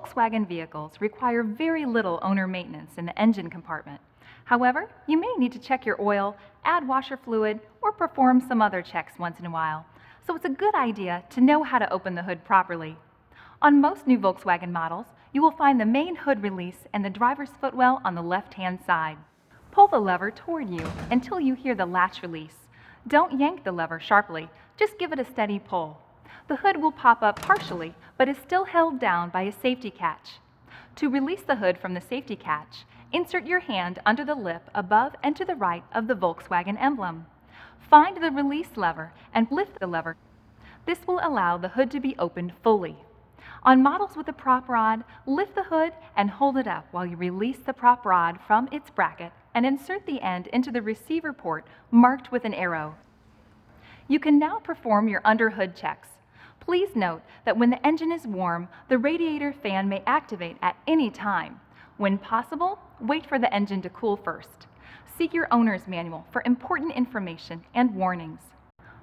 Volkswagen vehicles require very little owner maintenance in the engine compartment. However, you may need to check your oil, add washer fluid, or perform some other checks once in a while, so it's a good idea to know how to open the hood properly. On most new Volkswagen models, you will find the main hood release and the driver's footwell on the left-hand side. Pull the lever toward you until you hear the latch release. Don't yank the lever sharply, just give it a steady pull. The hood will pop up partially, but is still held down by a safety catch. To release the hood from the safety catch, insert your hand under the lip above and to the right of the Volkswagen emblem. Find the release lever and lift the lever. This will allow the hood to be opened fully. On models with a prop rod, lift the hood and hold it up while you release the prop rod from its bracket and insert the end into the receiver port marked with an arrow. You can now perform your under-hood checks. Please note that when the engine is warm, the radiator fan may activate at any time. When possible, wait for the engine to cool first. Seek your owner's manual for important information and warnings.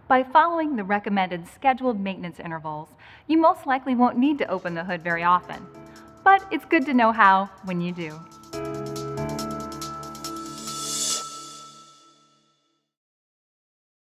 By following the recommended scheduled maintenance intervals, you most likely won't need to open the hood very often. But it's good to know how when you do.